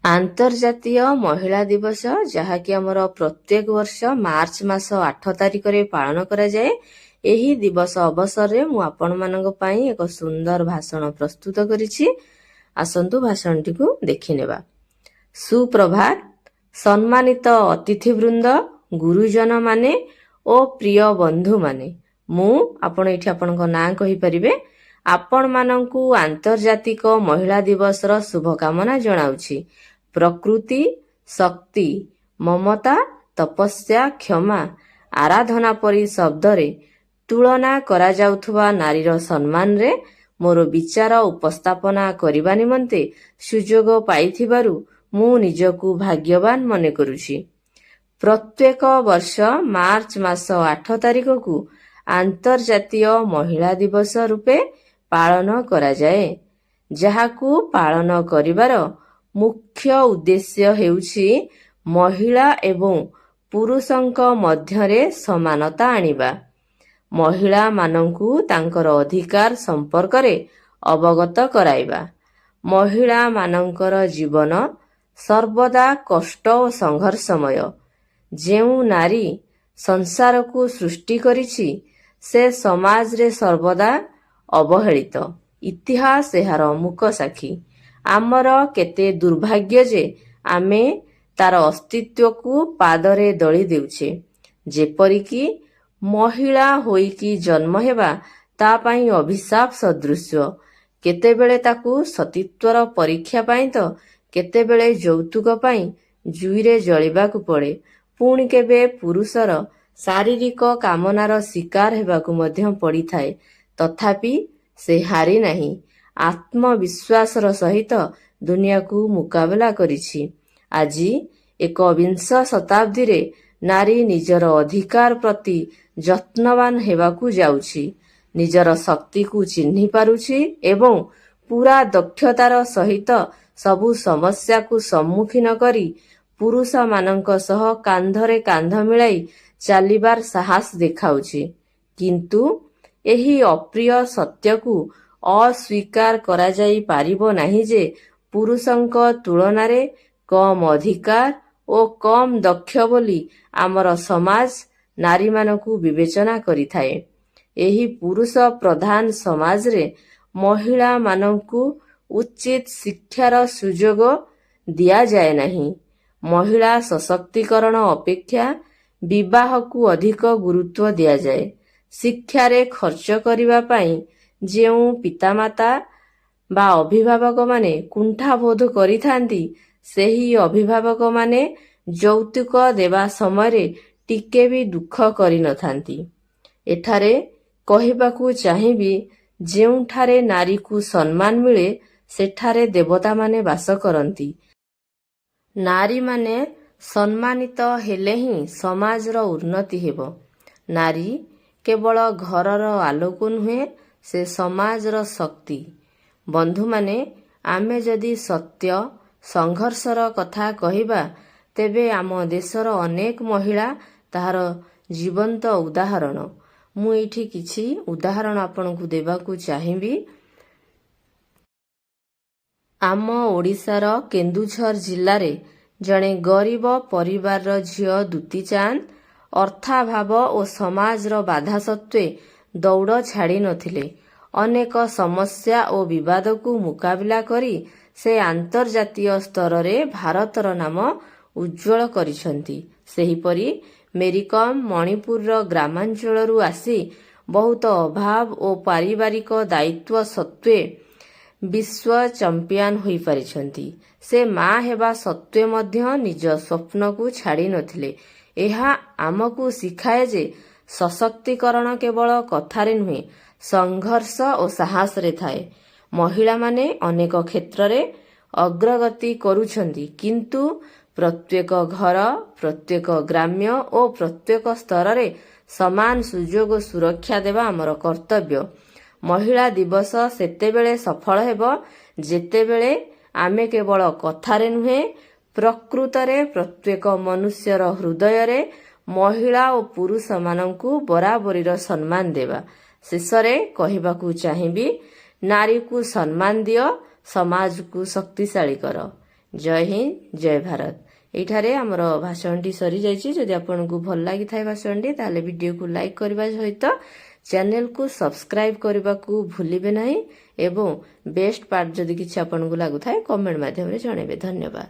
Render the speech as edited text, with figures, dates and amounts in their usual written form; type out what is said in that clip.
ଆନ୍ତର୍ଜାତୀୟ ମହିଳା ଦିବସ, ଯାହାକି ଆମର ପ୍ରତ୍ୟେକ ବର୍ଷ ମାର୍ଚ୍ଚ ମାସ 8 ତାରିଖରେ ପାଳନ କରାଯାଏ। ଏହି ଦିବସ ଅବସରରେ ମୁଁ ଆପଣମାନଙ୍କ ପାଇଁ ଏକ ସୁନ୍ଦର ଭାଷଣ ପ୍ରସ୍ତୁତ କରିଛି। ଆସନ୍ତୁ ଭାଷଣଟିକୁ ଦେଖିନେବା। ସୁପ୍ରଭାତ। ସମ୍ମାନିତ ଅତିଥିବୃନ୍ଦ, ଗୁରୁଜନମାନେ ଓ ପ୍ରିୟ ବନ୍ଧୁମାନେ, ମୁଁ ଆପଣ ଏଠି ଆପଣଙ୍କ ନାଁ କହିପାରିବେ। ଆପଣମାନଙ୍କୁ ଆନ୍ତର୍ଜାତିକ ମହିଳା ଦିବସର ଶୁଭକାମନା ଜଣାଉଛି। ପ୍ରକୃତି, ଶକ୍ତି, ମମତା, ତପସ୍ୟା, କ୍ଷମା, ଆରାଧନା ପରି ଶବ୍ଦରେ ତୁଳନା କରାଯାଉଥିବା ନାରୀର ସମ୍ମାନରେ ମୋର ବିଚାର ଉପସ୍ଥାପନା କରିବା ନିମନ୍ତେ ସୁଯୋଗ ପାଇଥିବାରୁ ମୁଁ ନିଜକୁ ଭାଗ୍ୟବାନ ମନେ କରୁଛି। ପ୍ରତ୍ୟେକ ବର୍ଷ ମାର୍ଚ୍ଚ ମାସ 8 ତାରିଖକୁ ଆନ୍ତର୍ଜାତୀୟ ମହିଳା ଦିବସ ରୂପେ ପାଳନ କରାଯାଏ, ଯାହାକୁ ପାଳନ କରିବାର ମୁଖ୍ୟ ଉଦ୍ଦେଶ୍ୟ ହେଉଛି ମହିଳା ଏବଂ ପୁରୁଷଙ୍କ ମଧ୍ୟରେ ସମାନତା ଆଣିବା। ମହିଳାମାନଙ୍କୁ ତାଙ୍କର ଅଧିକାର ସମ୍ପର୍କରେ ଅବଗତ କରାଇବା। ମହିଳାମାନଙ୍କର ଜୀବନ ସର୍ବଦା କଷ୍ଟ ଓ ସଂଘର୍ଷମୟ। ଯେଉଁ ନାରୀ ସଂସାରକୁ ସୃଷ୍ଟି କରିଛି, ସେ ସମାଜରେ ସର୍ବଦା ଅବହେଳିତ। ଇତିହାସ ଏହାର ମୂକ ସାକ୍ଷୀ। ଆମର କେତେ ଦୁର୍ଭାଗ୍ୟ ଯେ ଆମେ ତାର ଅସ୍ତିତ୍ୱକୁ ପାଦରେ ଦଳି ଦେଉଛେ। ଯେପରିକି ମହିଳା ହୋଇକି ଜନ୍ମ ହେବା ତା ପାଇଁ ଅଭିଶାପ ସଦୃଶ୍ୟ। କେତେବେଳେ ତାକୁ ସତୀତ୍ୱର ପରୀକ୍ଷା ପାଇଁ ତ କେତେବେଳେ ଯୌତୁକ ପାଇଁ ଜୁଇରେ ଜଳିବାକୁ ପଡ଼େ। ପୁଣି କେବେ ପୁରୁଷର ଶାରୀରିକ କାମନାର ଶିକାର ହେବାକୁ ମଧ୍ୟ ପଡ଼ିଥାଏ। ତଥାପି ସେ ହାରି ନାହିଁ। ଆତ୍ମବିଶ୍ୱାସର ସହିତ ଦୁନିଆକୁ ମୁକାବିଲା କରିଛି। ଆଜି ଏକବିଂଶ ଶତାବ୍ଦୀରେ ନାରୀ ନିଜର ଅଧିକାର ପ୍ରତି ଯତ୍ନବାନ ହେବାକୁ ଯାଉଛି। ନିଜର ଶକ୍ତିକୁ ଚିହ୍ନି ପାରୁଛି ଏବଂ ପୂରା ଦକ୍ଷତାର ସହିତ ସବୁ ସମସ୍ୟାକୁ ସମ୍ମୁଖୀନ କରି ପୁରୁଷମାନଙ୍କ ସହ କାନ୍ଧରେ କାନ୍ଧ ମିଳାଇ ଚାଲିବାର ସାହସ ଦେଖାଉଛି। କିନ୍ତୁ ଏହି ଅପ୍ରିୟ ସତ୍ୟକୁ ଅସ୍ୱୀକାର କରାଯାଇ ପାରିବ ନାହିଁ ଯେ ପୁରୁଷଙ୍କ ତୁଳନାରେ କମ୍ ଅଧିକାର ଓ କମ୍ ଦକ୍ଷ ବୋଲି ଆମର ସମାଜ ନାରୀମାନଙ୍କୁ ବିବେଚନା କରିଥାଏ। ଏହି ପୁରୁଷ ପ୍ରଧାନ ସମାଜରେ ମହିଳାମାନଙ୍କୁ ଉଚିତ ଶିକ୍ଷାର ସୁଯୋଗ ଦିଆଯାଏ ନାହିଁ। ମହିଳା ସଶକ୍ତିକରଣ ଅପେକ୍ଷା ବିବାହକୁ ଅଧିକ ଗୁରୁତ୍ୱ ଦିଆଯାଏ। ଶିକ୍ଷାରେ ଖର୍ଚ୍ଚ କରିବା ପାଇଁ ଯେଉଁ ପିତାମାତା ବା ଅଭିଭାବକମାନେ କୁଣ୍ଠାବୋଧ କରିଥାନ୍ତି, ସେହି ଅଭିଭାବକମାନେ ଯୌତୁକ ଦେବା ସମୟରେ ଟିକେ ବି ଦୁଃଖ କରିନଥାନ୍ତି। ଏଠାରେ କହିବାକୁ ଚାହିଁବି, ଯେଉଁଠାରେ ନାରୀକୁ ସମ୍ମାନ ମିଳେ, ସେଠାରେ ଦେବତାମାନେ ବାସ କରନ୍ତି। ନାରୀମାନେ ସମ୍ମାନିତ ହେଲେ ହିଁ ସମାଜର ଉନ୍ନତି ହେବ। ନାରୀ କେବଳ ଘରର ଆଲୋକ ନୁହେଁ, ସେ ସମାଜର ଶକ୍ତି। ବନ୍ଧୁମାନେ, ଆମେ ଯଦି ସତ୍ୟ ସଂଘର୍ଷର କଥା କହିବା, ତେବେ ଆମ ଦେଶର ଅନେକ ମହିଳା ତାହାର ଜୀବନ୍ତ ଉଦାହରଣ। ମୁଁ ଏଇଠି କିଛି ଉଦାହରଣ ଆପଣଙ୍କୁ ଦେବାକୁ ଚାହିଁବି। ଆମ ଓଡ଼ିଶାର କେନ୍ଦୁଝର ଜିଲ୍ଲାରେ ଜଣେ ଗରିବ ପରିବାରର ଝିଅ ଦୁତି ଚାନ୍ଦ ଅର୍ଥାଭାବ ଓ ସମାଜର ବାଧା ସତ୍ତ୍ୱେ ଦୌଡ଼ ଛାଡ଼ି ନଥିଲେ। ଅନେକ ସମସ୍ୟା ଓ ବିବାଦକୁ ମୁକାବିଲା କରି ସେ ଆନ୍ତର୍ଜାତୀୟ ସ୍ତରରେ ଭାରତର ନାମ ଉଜ୍ଜ୍ୱଳ କରିଛନ୍ତି। ସେହିପରି ମେରିକମ୍ ମଣିପୁରର ଗ୍ରାମାଞ୍ଚଳରୁ ଆସି ବହୁତ ଅଭାବ ଓ ପାରିବାରିକ ଦାୟିତ୍ୱ ସତ୍ତ୍ୱେ ବିଶ୍ୱ ଚମ୍ପିଆନ ହୋଇପାରିଛନ୍ତି। ସେ ମା ହେବା ସତ୍ତ୍ୱେ ମଧ୍ୟ ନିଜ ସ୍ୱପ୍ନକୁ ଛାଡ଼ି ନଥିଲେ। ଏହା ଆମକୁ ଶିଖାଏ ଯେ ସଶକ୍ତିକରଣ କେବଳ କଥାରେ ନୁହେଁ, ସଂଘର୍ଷ ଓ ସାହସରେ ଥାଏ। ମହିଳାମାନେ ଅନେକ କ୍ଷେତ୍ରରେ ଅଗ୍ରଗତି କରୁଛନ୍ତି, କିନ୍ତୁ ପ୍ରତ୍ୟେକ ଘର, ପ୍ରତ୍ୟେକ ଗ୍ରାମ୍ୟ ଓ ପ୍ରତ୍ୟେକ ସ୍ତରରେ ସମାନ ସୁଯୋଗ ଓ ସୁରକ୍ଷା ଦେବା ଆମର କର୍ତ୍ତବ୍ୟ। ମହିଳା ଦିବସ ସେତେବେଳେ ସଫଳ ହେବ ଯେତେବେଳେ ଆମେ କେବଳ କଥାରେ ନୁହେଁ, ପ୍ରକୃତରେ ପ୍ରତ୍ୟେକ ମନୁଷ୍ୟର ହୃଦୟରେ ମହିଳା ଓ ପୁରୁଷମାନଙ୍କୁ ବରାବରିର ସମ୍ମାନ ଦେବା। ଶେଷରେ କହିବାକୁ ଚାହିଁବି, ନାରୀକୁ ସମ୍ମାନ ଦିଅ, ସମାଜକୁ ଶକ୍ତିଶାଳୀ କର। ଜୟ ହିନ୍ଦ ଜୟ ଭାରତ। ଏଇଠାରେ ଆମର ଭାଷଣଟି ସରିଯାଇଛି। ଯଦି ଆପଣଙ୍କୁ ଭଲ ଲାଗିଥାଏ ଭାଷଣଟି ତାହେଲେ ଭିଡ଼ିଓକୁ ଲାଇକ୍ କରିବା ସହିତ ଚ୍ୟାନେଲକୁ ସବସ୍କ୍ରାଇବ୍ କରିବାକୁ ଭୁଲିବେ ନାହିଁ ଏବଂ ବେଷ୍ଟ ପାର୍ଟ ଯଦି କିଛି ଆପଣଙ୍କୁ ଲାଗୁଥାଏ କମେଣ୍ଟ ମାଧ୍ୟମରେ ଜଣାଇବେ। ଧନ୍ୟବାଦ।